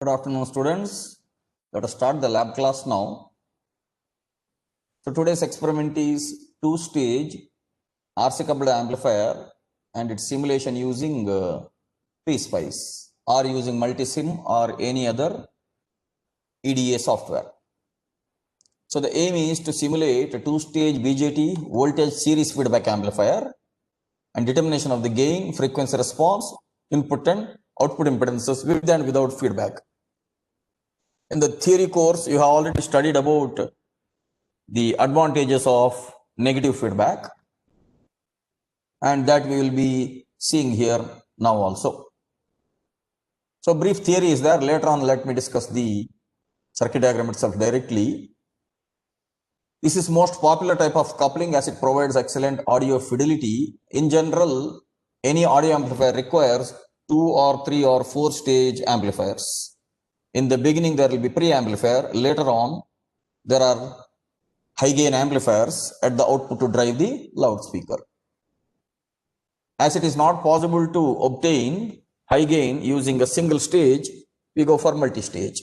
Good afternoon, students. Let us start the lab class now. So today's experiment is two-stage RC coupled amplifier and its simulation using PSpice or using multisim or any other EDA software. So the aim is to simulate a two-stage BJT voltage series feedback amplifier and determination of the gain, frequency response, input and output impedances with and without feedback. In the theory course, you have already studied about the advantages of negative feedback, and that we will be seeing here now also. So brief theory is there. Later on, let me discuss the circuit diagram itself directly. This is most popular type of coupling as it provides excellent audio fidelity. In general, any audio amplifier requires 2 or 3 or 4 stage amplifiers. In the beginning, there will be pre-amplifier. Later on, there are high gain amplifiers at the output to drive the loudspeaker. As it is not possible to obtain high gain using a single stage, we go for multi-stage.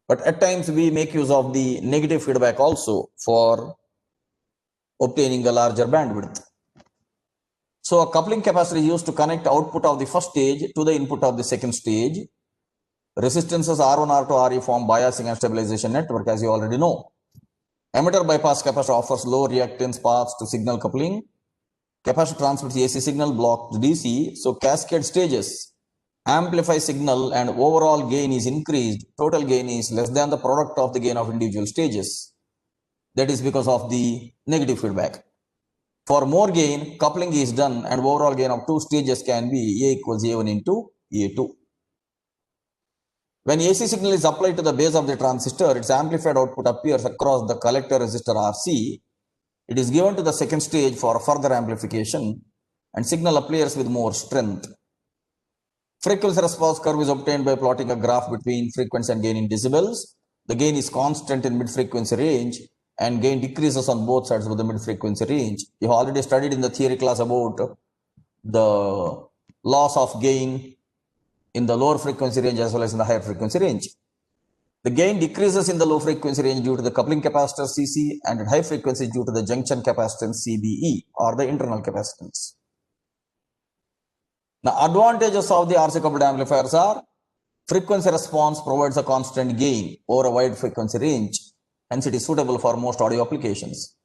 But at times we make use of the negative feedback also for obtaining a larger bandwidth. So a coupling capacitor is used to connect output of the first stage to the input of the second stage. Resistances R1, R2, RE form biasing and stabilization network, as you already know. Emitter bypass capacitor offers low reactance paths to signal coupling. Capacitor transmits AC signal, blocks DC. So cascade stages amplify signal and overall gain is increased. Total gain is less than the product of the gain of individual stages. That is because of the negative feedback. For more gain, coupling is done and overall gain of 2 stages can be A equals A1 into A2. When AC signal is applied to the base of the transistor, its amplified output appears across the collector resistor RC. It is given to the second stage for further amplification and signal appears with more strength. Frequency response curve is obtained by plotting a graph between frequency and gain in decibels. The gain is constant in mid-frequency range and gain decreases on both sides of the mid-frequency range. You have already studied in the theory class about the loss of gain in the lower frequency range as well as in the higher frequency range. The gain decreases in the low frequency range due to the coupling capacitor CC and at high frequency due to the junction capacitance CBE or the internal capacitance. The advantages of the RC coupled amplifiers are frequency response provides a constant gain over a wide frequency range, hence it is suitable for most audio applications.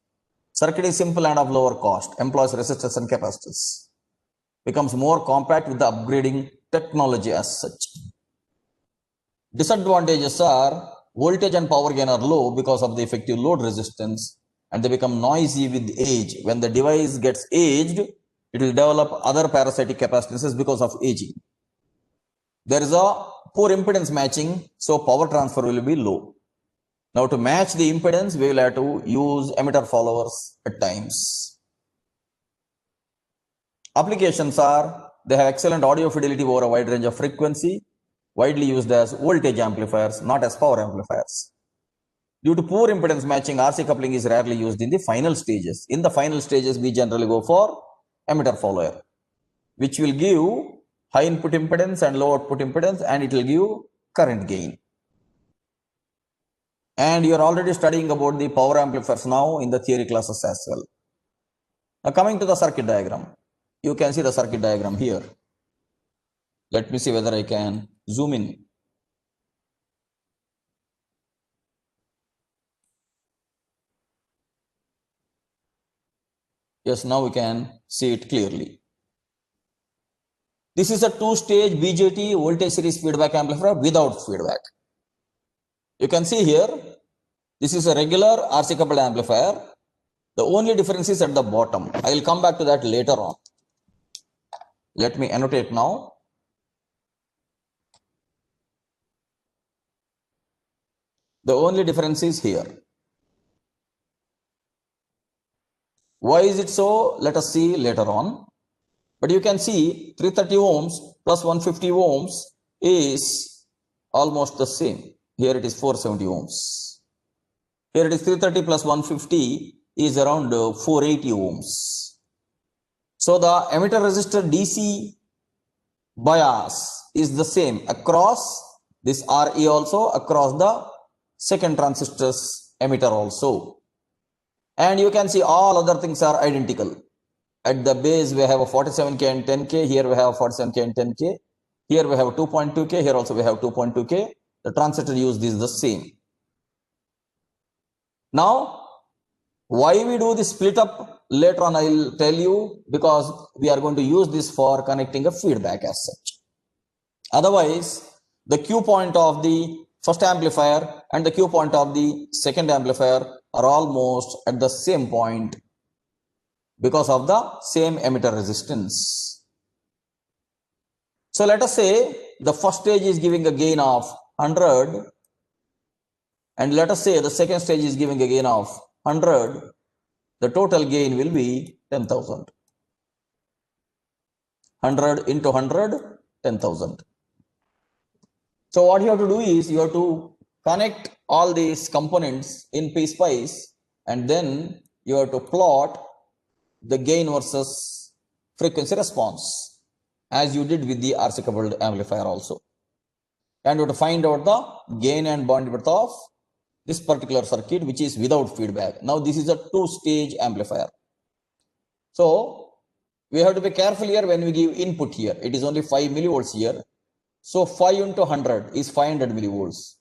Circuit is simple and of lower cost, employs resistors and capacitors, becomes more compact with the upgrading technology as such. Disadvantages are voltage and power gain are low because of the effective load resistance and they become noisy with age. When the device gets aged, it will develop other parasitic capacitances because of aging. There is a poor impedance matching, so power transfer will be low. Now to match the impedance, we will have to use emitter followers at times. Applications are, they have excellent audio fidelity over a wide range of frequency, widely used as voltage amplifiers, not as power amplifiers. Due to poor impedance matching, RC coupling is rarely used in the final stages. In the final stages, we generally go for emitter follower, which will give high input impedance and low output impedance, and it will give current gain. And you are already studying about the power amplifiers now in the theory classes as well. Now coming to the circuit diagram, you can see the circuit diagram here. Let me see whether I can zoom in. Yes, now we can see it clearly. This is a two-stage BJT voltage series feedback amplifier without feedback. You can see here, this is a regular RC coupled amplifier. The only difference is at the bottom. I will come back to that later on. Let me annotate now. The only difference is here. Why is it so? Let us see later on. But you can see 330 ohms plus 150 ohms is almost the same. Here it is 470 ohms. Here it is 330 plus 150 is around 480 ohms. So the emitter resistor DC bias is the same across this Re also across the second transistor's emitter also. And you can see all other things are identical. At the base, we have a 47K and 10K. Here we have 47K and 10K. Here we have 2.2K. Here also we have 2.2K. The transistor used is the same. Now, why we do this split up? Later on I will tell you, because we are going to use this for connecting a feedback as such. Otherwise, the Q point of the first amplifier and the Q point of the second amplifier are almost at the same point because of the same emitter resistance. So let us say the first stage is giving a gain of 100, and let us say the second stage is giving a gain of 100. The total gain will be 10,000. 100 into 100, 10,000. So what you have to do is you have to connect all these components in PSpice, and then you have to plot the gain versus frequency response as you did with the RC coupled amplifier also. And you have to find out the gain and bandwidth of this particular circuit, which is without feedback. Now this is a two-stage amplifier. So we have to be careful here when we give input here. It is only 5 millivolts here. So 5 into 100 is 500 millivolts.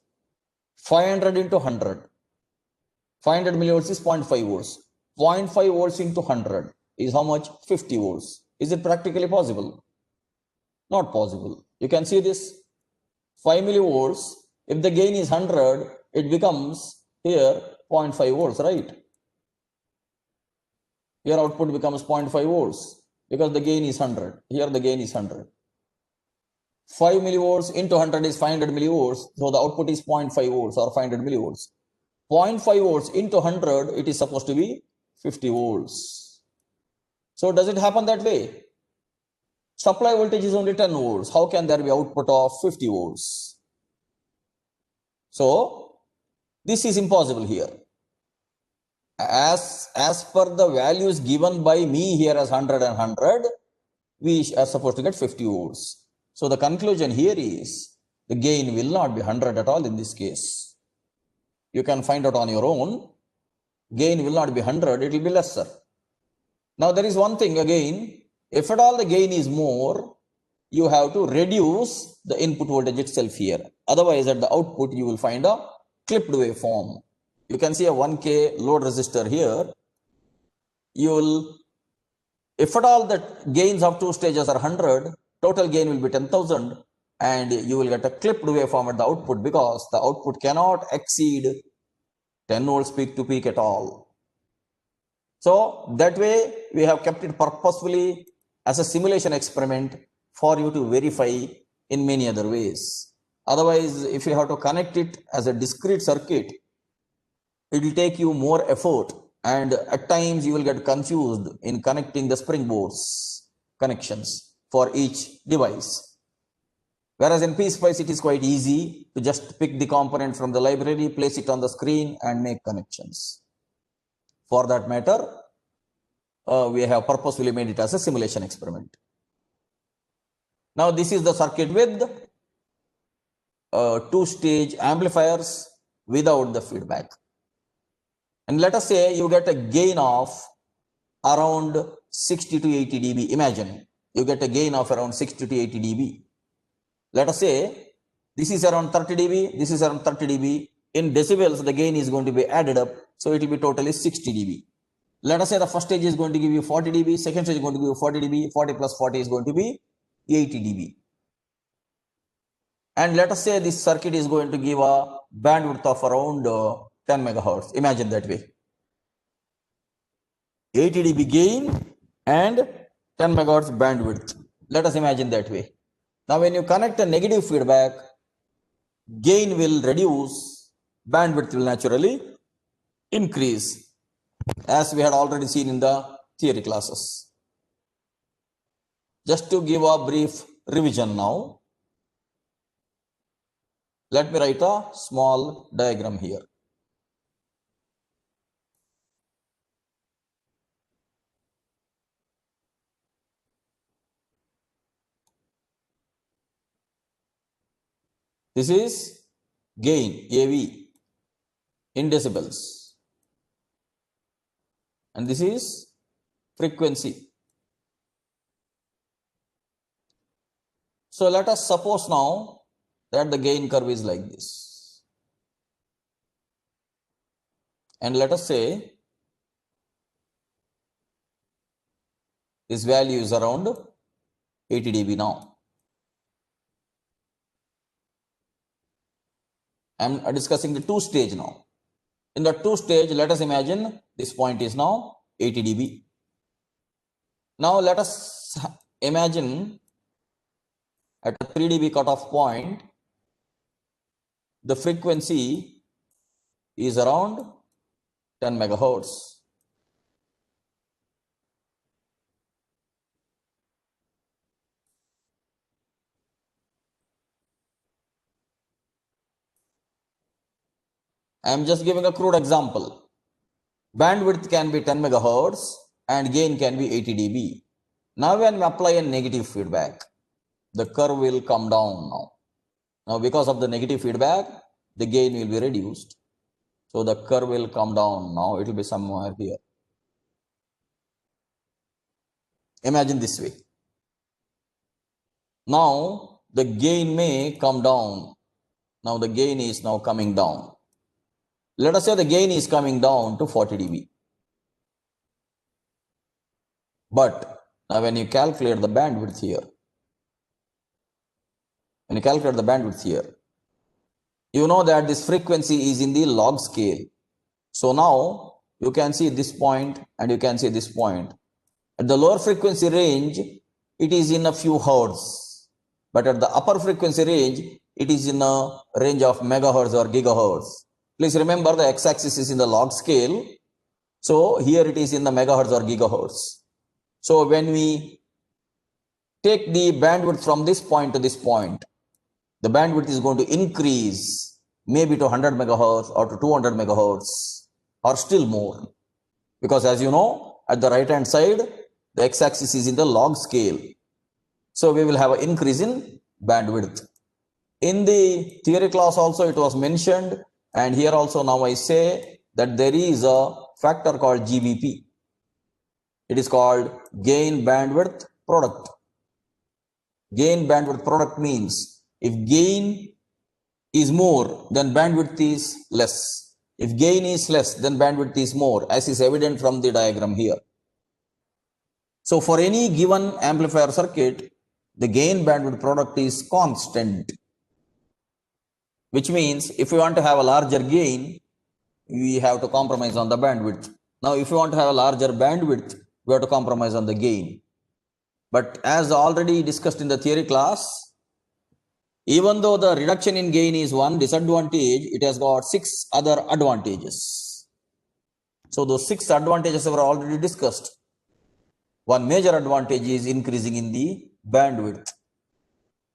500 into 100. 500 millivolts is 0.5 volts. 0.5 volts into 100 is how much? 50 volts. Is it practically possible? Not possible. You can see this 5 millivolts. If the gain is 100, it becomes here 0.5 volts, right? Your output becomes 0.5 volts because the gain is 100. Here the gain is 100. 5 millivolts into 100 is 500 millivolts. So the output is 0.5 volts or 500 millivolts. 0.5 volts into 100, it is supposed to be 50 volts. So does it happen that way? Supply voltage is only 10 volts. How can there be output of 50 volts? So this is impossible here. As per the values given by me here as 100 and 100, we are supposed to get 50 volts. So the conclusion here is the gain will not be 100 at all in this case. You can find out on your own. Gain will not be 100, it will be lesser. Now there is one thing again, if at all the gain is more, you have to reduce the input voltage itself here. Otherwise at the output you will find a clipped waveform. You can see a 1K load resistor here. You will, if at all the gains of two stages are 100, total gain will be 10,000, and you will get a clipped waveform at the output because the output cannot exceed 10 volts peak to peak at all. So that way we have kept it purposefully as a simulation experiment for you to verify in many other ways. Otherwise, if you have to connect it as a discrete circuit, it will take you more effort, and at times you will get confused in connecting the springboards connections for each device. Whereas in PSpice, it is quite easy to just pick the component from the library, place it on the screen and make connections. For that matter, we have purposefully made it as a simulation experiment. Now this is the circuit with two-stage amplifiers without the feedback. And let us say you get a gain of around 60 to 80 dB. Imagine you get a gain of around 60 to 80 dB. Let us say this is around 30 dB, this is around 30 dB. In decibels, the gain is going to be added up, so it will be totally 60 dB. Let us say the first stage is going to give you 40 dB, second stage is going to give you 40 dB, 40 plus 40 is going to be 80 dB. And let us say this circuit is going to give a bandwidth of around 10 megahertz. Imagine that way. 80 dB gain and 10 megahertz bandwidth. Let us imagine that way. Now when you connect a negative feedback, gain will reduce, bandwidth will naturally increase, as we had already seen in the theory classes. Just to give a brief revision now, let me write a small diagram here. This is gain, AV, in decibels. And this is frequency. So let us suppose now that the gain curve is like this. And let us say this value is around 80 dB now. I am discussing the two stage now. In the two stage, let us imagine this point is now 80 dB. Now let us imagine at a 3 dB cutoff point, the frequency is around 10 megahertz. I am just giving a crude example. Bandwidth can be 10 megahertz and gain can be 80 dB. Now when we apply a negative feedback, the curve will come down now. Now because of the negative feedback, the gain will be reduced. So the curve will come down now. It will be somewhere here. Imagine this way. Now the gain may come down. Now the gain is now coming down. Let us say the gain is coming down to 40 dB. But now when you calculate the bandwidth here, you know that this frequency is in the log scale. So now you can see this point and you can see this point. At the lower frequency range, it is in a few hertz. But at the upper frequency range, it is in a range of megahertz or gigahertz. Please remember the x-axis is in the log scale. So here it is in the megahertz or gigahertz. So when we take the bandwidth from this point to this point, the bandwidth is going to increase maybe to 100 megahertz or to 200 megahertz or still more. Because as you know, at the right hand side, the x-axis is in the log scale. So we will have an increase in bandwidth. In the theory class also it was mentioned, and here also now I say that there is a factor called GBP. It is called gain bandwidth product. Gain bandwidth product means if gain is more, then bandwidth is less. If gain is less, then bandwidth is more, as is evident from the diagram here. So for any given amplifier circuit, the gain bandwidth product is constant, which means if we want to have a larger gain, we have to compromise on the bandwidth. Now, if you want to have a larger bandwidth, we have to compromise on the gain. But as already discussed in the theory class, even though the reduction in gain is one disadvantage, it has got 6 other advantages. So those 6 advantages were already discussed. One major advantage is increasing in the bandwidth.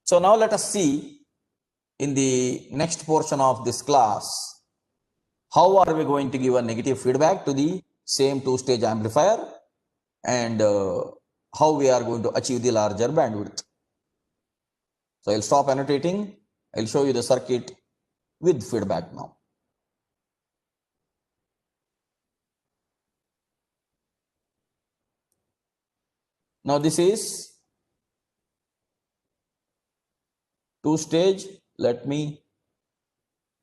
So now let us see in the next portion of this class, how are we going to give a negative feedback to the same two-stage amplifier, and how we are going to achieve the larger bandwidth. So I'll stop annotating. I'll show you the circuit with feedback now. Now this is two-stage. Let me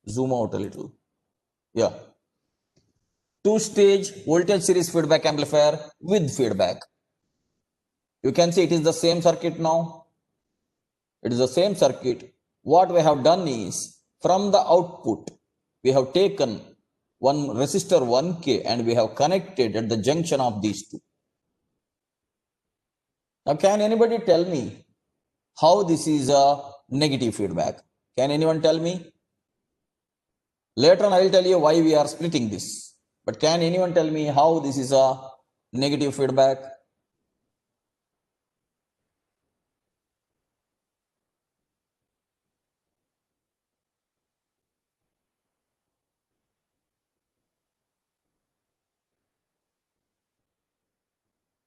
zoom out a little. Yeah. Two-stage voltage series feedback amplifier with feedback. You can see it is the same circuit now. It is the same circuit. What we have done is, from the output, we have taken one resistor 1K and we have connected at the junction of these two. Now, can anybody tell me how this is a negative feedback? Can anyone tell me? Later on, I will tell you why we are splitting this. But can anyone tell me how this is a negative feedback?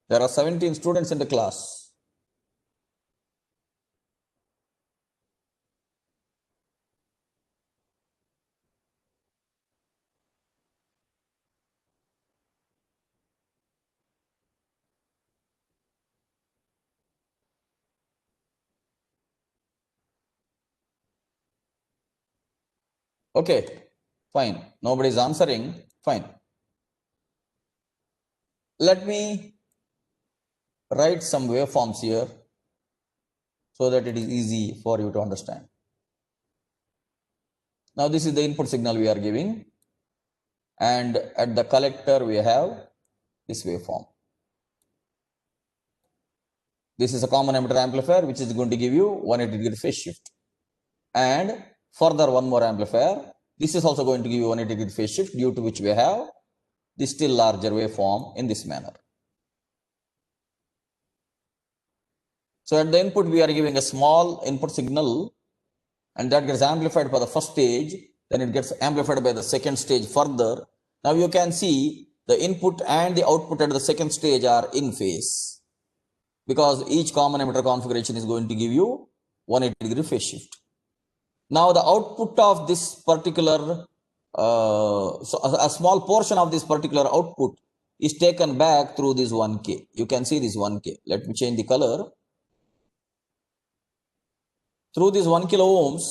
There are 17 students in the class. Okay, fine. Nobody is answering. Fine. Let me write some waveforms here so that it is easy for you to understand. Now this is the input signal we are giving, and at the collector we have this waveform. This is a common emitter amplifier which is going to give you 180-degree phase shift. And further one more amplifier. This is also going to give you 180-degree phase shift, due to which we have this still larger waveform in this manner. So at the input we are giving a small input signal, and that gets amplified by the first stage, then it gets amplified by the second stage further. Now you can see the input and the output at the second stage are in phase, because each common emitter configuration is going to give you 180-degree phase shift. Now the output of this particular, so a small portion of this particular output is taken back through this 1K. You can see this 1K. Let me change the color. Through this 1 kilo ohms,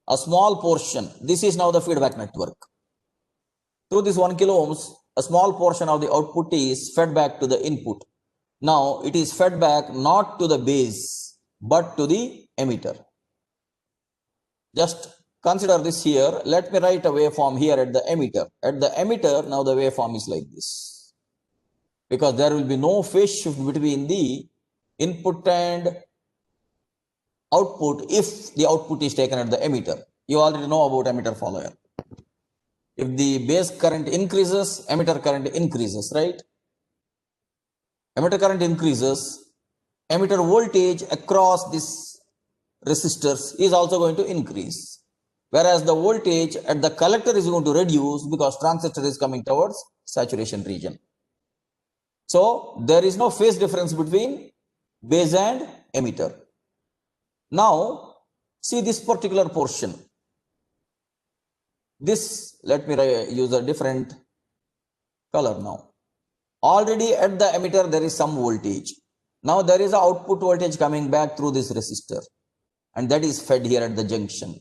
a small portion, this is now the feedback network. Through this 1 kilo ohms, a small portion of the output is fed back to the input. Now it is fed back not to the base, but to the emitter. Just consider this here. Let me write a waveform here at the emitter. At the emitter, now the waveform is like this, because there will be no phase shift between the input and output if the output is taken at the emitter. You already know about emitter follower. If the base current increases, emitter current increases, right? Emitter current increases, emitter voltage across this resistors is also going to increase. Whereas the voltage at the collector is going to reduce because transistor is coming towards saturation region. So there is no phase difference between base and emitter. Now see this particular portion. This, let me use a different color now. Already at the emitter there is some voltage. Now there is an output voltage coming back through this resistor, and that is fed here at the junction.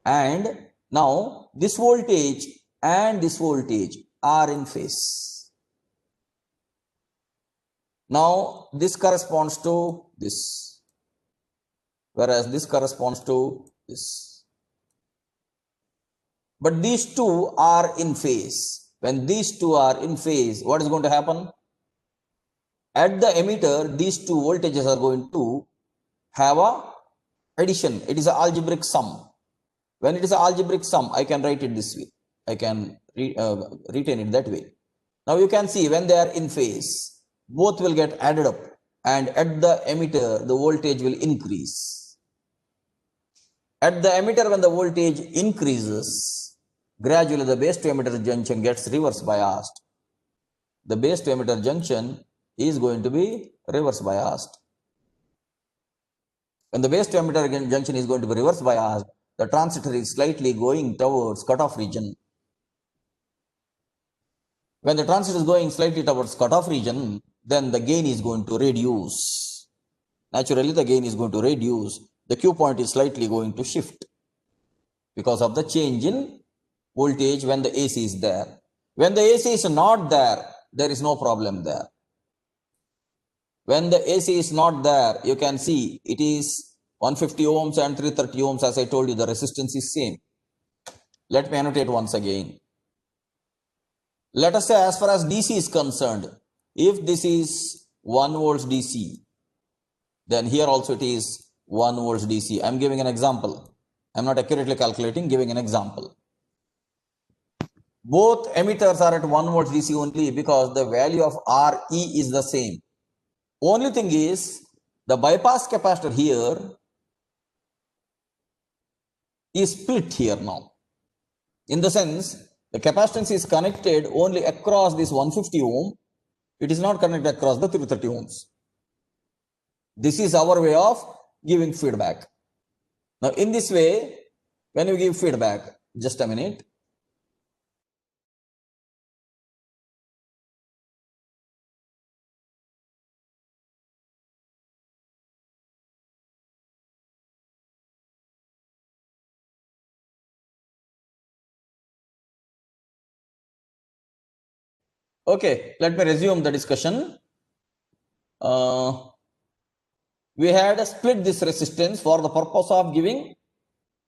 And now this voltage and this voltage are in phase. Now this corresponds to this, whereas this corresponds to this. But these two are in phase. When these two are in phase, what is going to happen? At the emitter, these two voltages are going to have a addition. It is an algebraic sum. When it is an algebraic sum, I can write it this way. I can retain it that way. Now you can see when they are in phase, both will get added up, and at the emitter, the voltage will increase. At the emitter, when the voltage increases, gradually the base to emitter junction gets reverse biased. The base to emitter junction is going to be reverse biased. When the base to emitter junction is going to be reverse biased, the transistor is slightly going towards cutoff region. When the transistor is going slightly towards cutoff region, then the gain is going to reduce. Naturally, the gain is going to reduce. The Q point is slightly going to shift because of the change in voltage when the AC is there. When the AC is not there, there is no problem there. When the AC is not there, you can see it is 150 ohms and 330 ohms. As I told you, the resistance is same. Let me annotate once again. Let us say, as far as DC is concerned, if this is 1 volts DC, then here also it is 1 volts DC. I am giving an example. I am not accurately calculating, giving an example. Both emitters are at 1 volts DC only because the value of RE is the same. Only thing is, the bypass capacitor here is split here now. In the sense, the capacitance is connected only across this 150 ohm. It is not connected across the 330 ohms. This is our way of giving feedback. Now, in this way, when you give feedback, just a minute. Okay, let me resume the discussion. We had split this resistance for the purpose of giving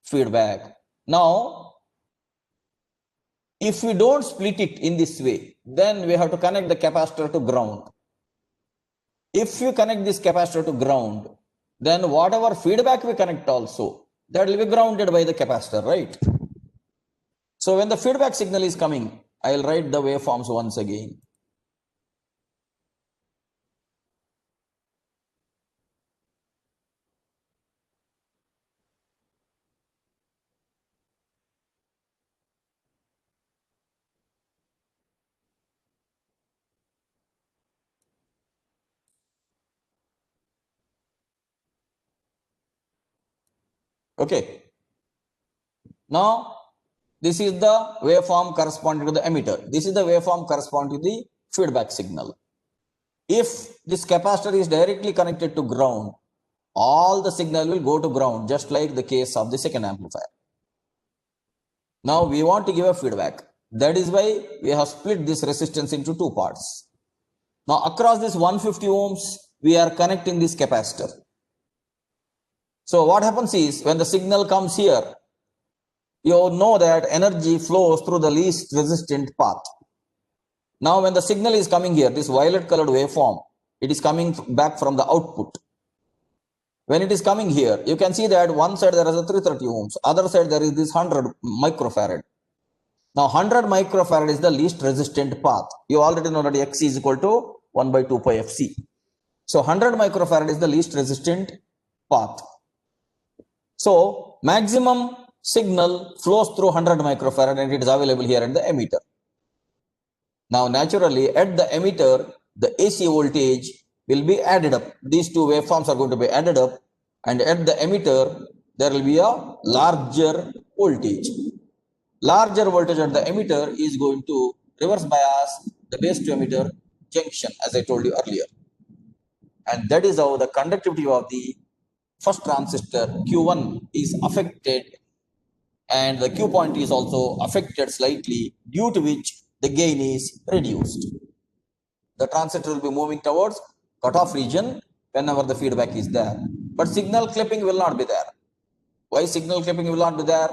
feedback. Now, if we don't split it in this way, then we have to connect the capacitor to ground. If you connect this capacitor to ground, then whatever feedback we connect also, that will be grounded by the capacitor, right? So when the feedback signal is coming, I will write the waveforms once again. Okay. Now, this is the waveform corresponding to the emitter. This is the waveform corresponding to the feedback signal. If this capacitor is directly connected to ground, all the signal will go to ground, just like the case of the second amplifier. Now we want to give a feedback. That is why we have split this resistance into two parts. Now across this 150 ohms, we are connecting this capacitor. So what happens is, when the signal comes here, you know that energy flows through the least resistant path. Now when the signal is coming here, this violet colored waveform, it is coming back from the output. When it is coming here, you can see that one side there is a 330 ohms, other side there is this 100 microfarad. Now 100 microfarad is the least resistant path. You already know that X is equal to 1 by 2 pi Fc. So 100 microfarad is the least resistant path. So maximum signal flows through 100 microfarad and it is available here at the emitter. Now naturally at the emitter, the AC voltage will be added up. These two waveforms are going to be added up, and at the emitter there will be a larger voltage. Larger voltage at the emitter is going to reverse bias the base to emitter junction, as I told you earlier. And that is how the conductivity of the first transistor Q1 is affected, and the Q point is also affected slightly, due to which the gain is reduced. The transistor will be moving towards cutoff region whenever the feedback is there. But signal clipping will not be there. Why signal clipping will not be there?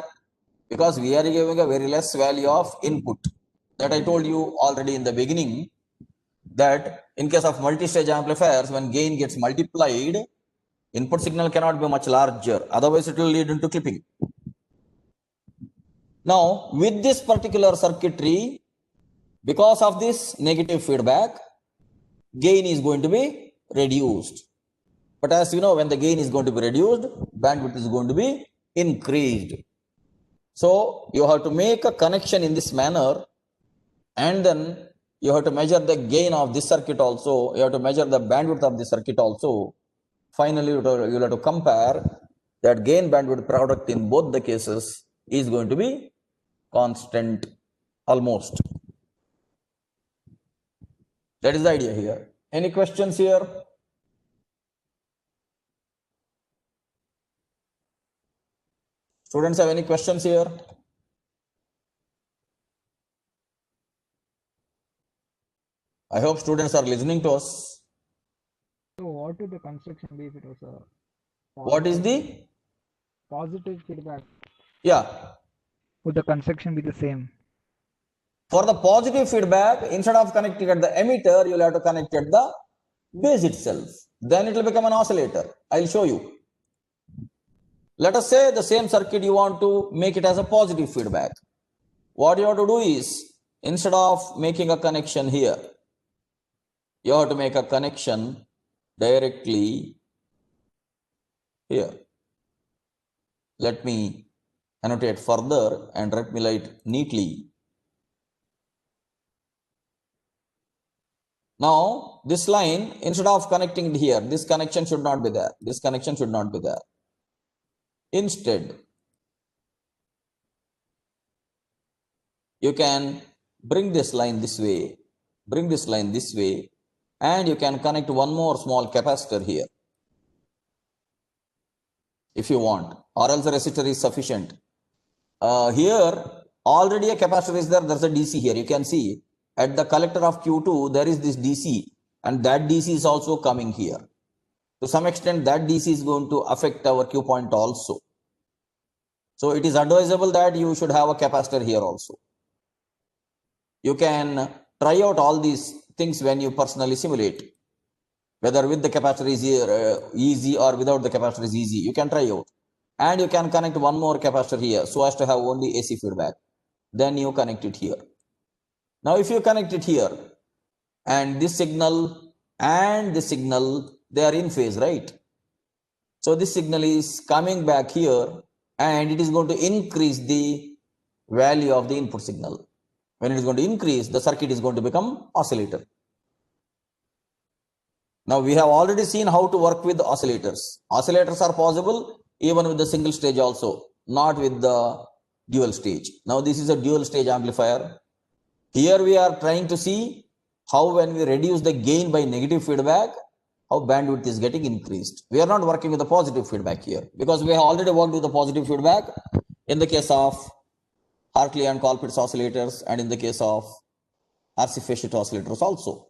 Because we are giving a very less value of input. That I told you already in the beginning, that in case of multi-stage amplifiers, when gain gets multiplied, input signal cannot be much larger, otherwise it will lead into clipping. Now with this particular circuitry, because of this negative feedback, gain is going to be reduced. But as you know, when the gain is going to be reduced, bandwidth is going to be increased. So you have to make a connection in this manner, and then you have to measure the gain of this circuit also, you have to measure the bandwidth of the circuit also. Finally, you will have to compare that gain bandwidth product in both the cases is going to be constant almost. That is the idea here. Any questions here? Students have any questions here? I hope students are listening to us. So what would the construction be if it was a What is the? positive feedback? Yeah. Would the construction be the same? For the positive feedback, instead of connecting at the emitter, you will have to connect at the base itself. Then it will become an oscillator. I will show you. Let us say the same circuit you want to make it as a positive feedback. What you have to do is, instead of making a connection here, you have to make a connection directly here. Let me annotate further and let me write neatly. Now this line, instead of connecting it here, this connection should not be there. This connection should not be there. Instead, you can bring this line this way, bring this line this way, and you can connect one more small capacitor here if you want, or else the resistor is sufficient. Here already a capacitor is there, there's a DC here, you can see. at the collector of Q2, there is this DC, and that DC is also coming here. To some extent, that DC is going to affect our Q point also. So it is advisable that you should have a capacitor here also. You can try out all these things when you personally simulate. Whether with the capacitor is easy or without the capacitor is easy, you can try out. And you can connect one more capacitor here so as to have only AC feedback. Then you connect it here. Now if you connect it here, and this signal and this signal, they are in phase, right? So this signal is coming back here, and it is going to increase the value of the input signal. When it is going to increase, the circuit is going to become oscillator. Now we have already seen how to work with oscillators. Oscillators are possible even with the single stage also, not with the dual stage. Now this is a dual stage amplifier. Here we are trying to see how when we reduce the gain by negative feedback, how bandwidth is getting increased. We are not working with the positive feedback here because we have already worked with the positive feedback in the case of Hartley and Colpitt's oscillators and in the case of RC phase shift oscillators also.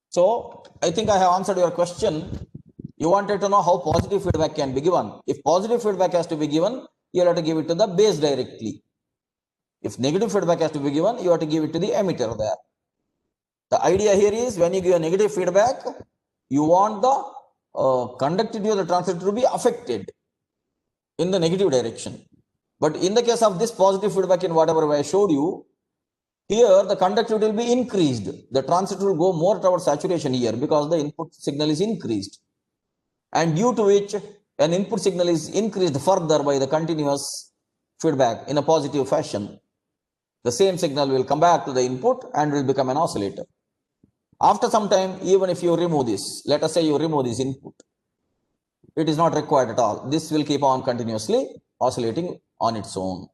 So I think I have answered your question. You wanted to know how positive feedback can be given. If positive feedback has to be given, you have to give it to the base directly. If negative feedback has to be given, you have to give it to the emitter there. The idea here is when you give a negative feedback, you want the conductivity of the transistor to be affected in the negative direction. But in the case of this positive feedback in whatever way I showed you, here the conductivity will be increased. The transistor will go more towards saturation here because the input signal is increased. And due to which an input signal is increased further by the continuous feedback in a positive fashion, the same signal will come back to the input and will become an oscillator. After some time, even if you remove this, let us say you remove this input, it is not required at all. This will keep on continuously oscillating on its own.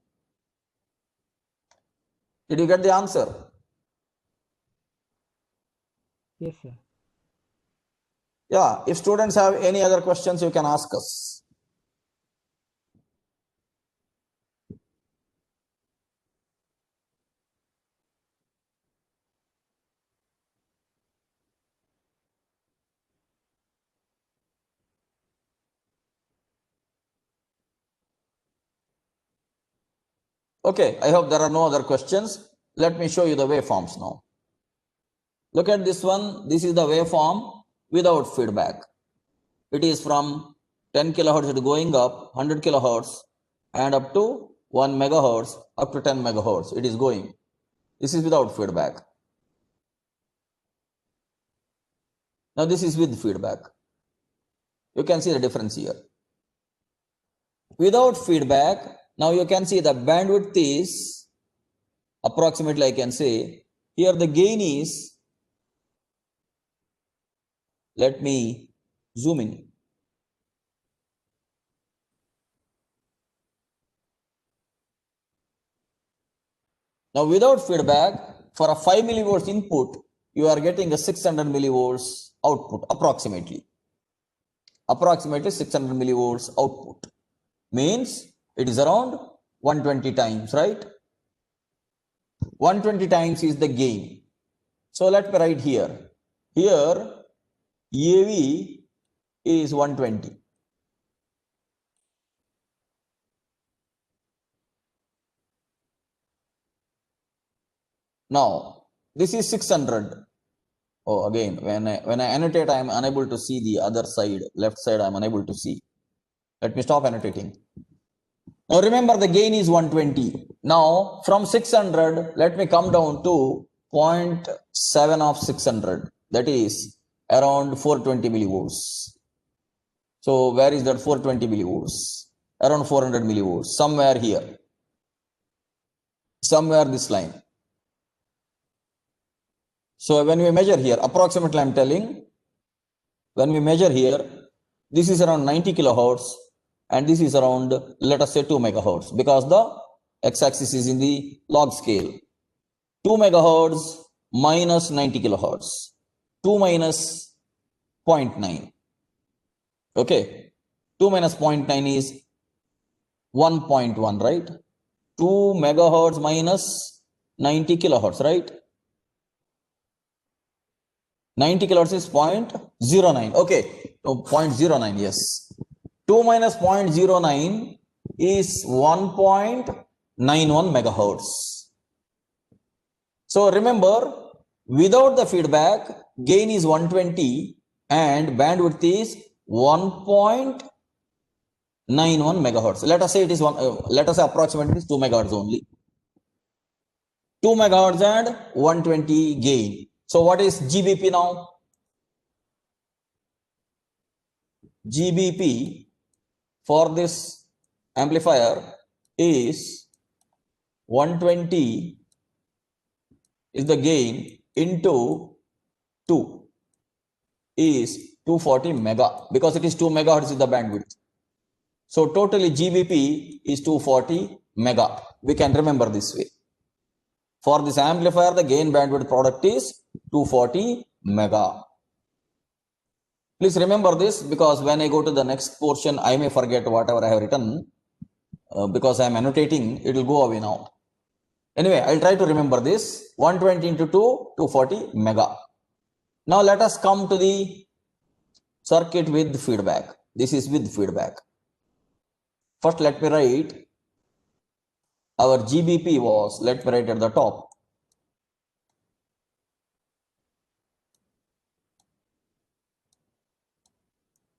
Did you get the answer? Yes, sir. Yeah, if students have any other questions, you can ask us. Okay, I hope there are no other questions. Let me show you the waveforms now. Look at this one. This is the waveform without feedback. It is from 10 kilohertz going up, 100 kilohertz, and up to 1 megahertz, up to 10 megahertz. It is going. This is without feedback. Now this is with feedback. You can see the difference here. Without feedback, now you can see the bandwidth is approximately, I can say, here the gain is, let me zoom in. Now without feedback, for a 5 millivolts input, you are getting a 600 millivolts output approximately. Approximately 600 millivolts output. Means it is around 120 times, right? 120 times is the gain. So let me write here. Here AV is 120. Now this is 600. Oh, again, when I annotate, I am unable to see the other side. Left side, I am unable to see. Let me stop annotating. Now remember, the gain is 120. Now from 600, let me come down to 0.7 of 600. That is around 420 millivolts. So where is that 420 millivolts? Around 400 millivolts. Somewhere here. Somewhere this line. So when we measure here, approximately I am telling, when we measure here, this is around 90 kilohertz and this is around, let us say 2 megahertz, because the x-axis is in the log scale. 2 megahertz minus 90 kilohertz. 2 minus 0.9. Okay. 2 minus 0.9 is 1.1, right? 2 megahertz minus 90 kilohertz, right? 90 kilohertz is 0.09. Okay, so 0.09, yes. 2 minus 0.09 is 1.91 megahertz. So remember, without the feedback, gain is 120 and bandwidth is 1.91 megahertz. Let us say it is let us say approximately it is 2 megahertz only. 2 megahertz and 120 gain. So what is GBP now? GBP for this amplifier is 120 is the gain into 2 is 240 mega, because it is 2 megahertz is the bandwidth. So totally GBP is 240 mega. We can remember this way. For this amplifier, the gain bandwidth product is 240 mega. Please remember this, because when I go to the next portion, I may forget whatever I have written. Because I am annotating, it will go away now. Anyway, I'll try to remember this. 120 into 2, 240 mega. Now let us come to the circuit with feedback. This is with feedback. First, let me write our GBP was, let me write at the top.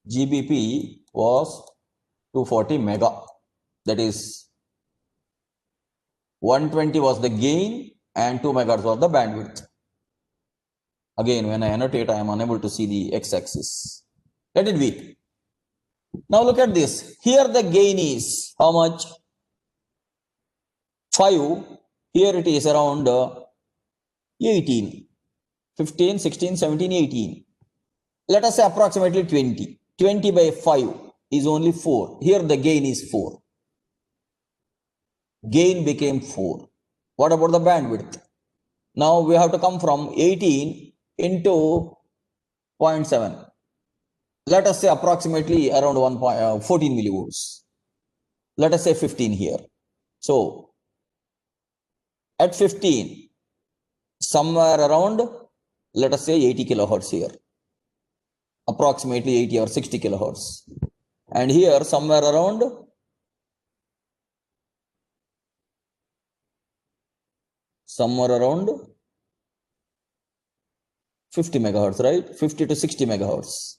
GBP was 240 mega. That is 120 was the gain and 2 megahertz was the bandwidth. Again, when I annotate, I am unable to see the x-axis. Let it be. Now look at this. Here the gain is how much? 5. Here it is around 18. 15, 16, 17, 18. Let us say approximately 20. 20 by 5 is only 4. Here the gain is 4. Gain became 4. What about the bandwidth? Now we have to come from 18 into 0.7. Let us say approximately around 14 millivolts. Let us say 15 here. So at 15, somewhere around, let us say 80 kilohertz here. Approximately 80 or 60 kilohertz. And here somewhere around 50 megahertz, right? 50 to 60 megahertz.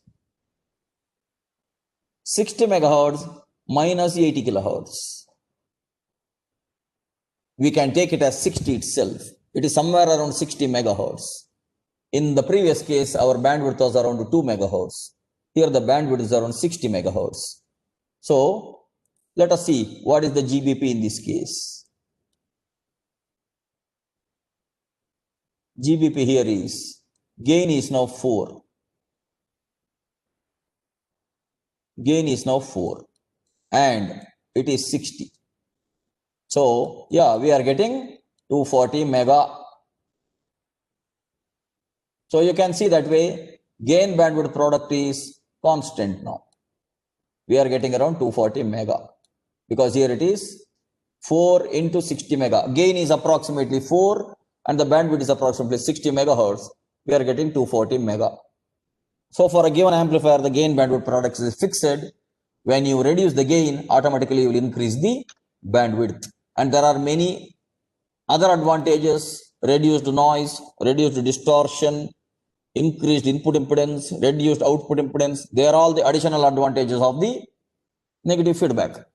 60 megahertz minus 80 kilohertz. We can take it as 60 itself. It is somewhere around 60 megahertz. In the previous case, our bandwidth was around 2 megahertz. Here the bandwidth is around 60 megahertz. So let us see what is the GBP in this case. GBP here is, gain is now 4. Gain is now 4 and it is 60. So yeah, we are getting 240 mega. So you can see that way gain bandwidth product is constant now. We are getting around 240 mega because here it is 4 into 60 mega. Gain is approximately 4 and the bandwidth is approximately 60 megahertz. We are getting 240 mega. So for a given amplifier, the gain bandwidth product is fixed. When you reduce the gain, automatically you will increase the bandwidth. And there are many other advantages: reduced noise, reduced distortion, increased input impedance, reduced output impedance. They are all the additional advantages of the negative feedback.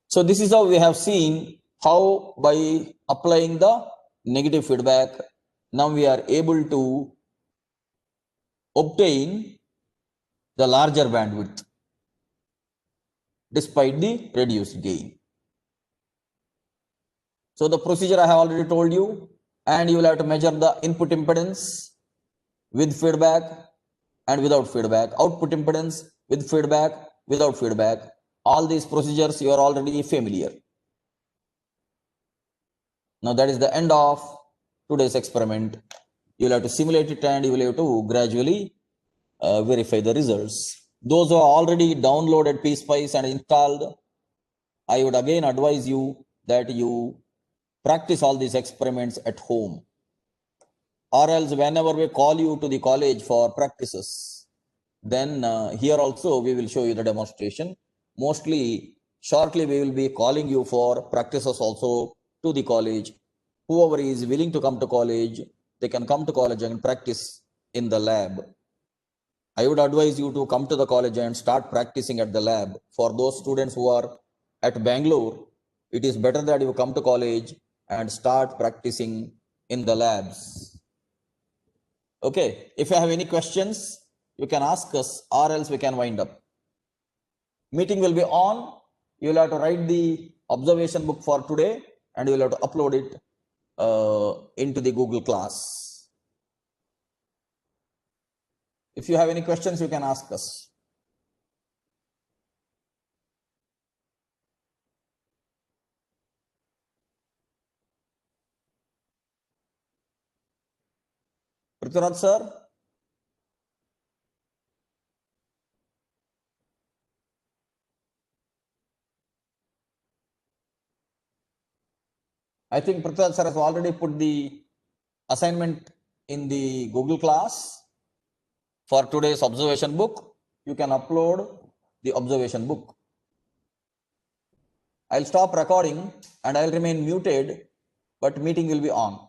So this is how we have seen how by applying the negative feedback, now we are able to obtain the larger bandwidth despite the reduced gain. So the procedure I have already told you, and you will have to measure the input impedance with feedback and without feedback, output impedance with feedback, without feedback. All these procedures you are already familiar. Now that is the end of today's experiment. You will have to simulate it and you will have to gradually verify the results. Those who have already downloaded PSpice and installed, I would again advise you that you practice all these experiments at home. Or else whenever we call you to the college for practices, then here also we will show you the demonstration. Mostly, shortly we will be calling you for practices also to the college. Whoever is willing to come to college, they can come to college and practice in the lab. I would advise you to come to the college and start practicing at the lab. For those students who are at Bangalore, it is better that you come to college and start practicing in the labs. Okay, if you have any questions, you can ask us or else we can wind up. Meeting will be on. You will have to write the observation book for today and you will have to upload it into the Google class. If you have any questions, you can ask us. Prithviraj sir? I think Prithviraj sir has already put the assignment in the Google class for today's observation book. You can upload the observation book. I'll stop recording and I'll remain muted, but meeting will be on.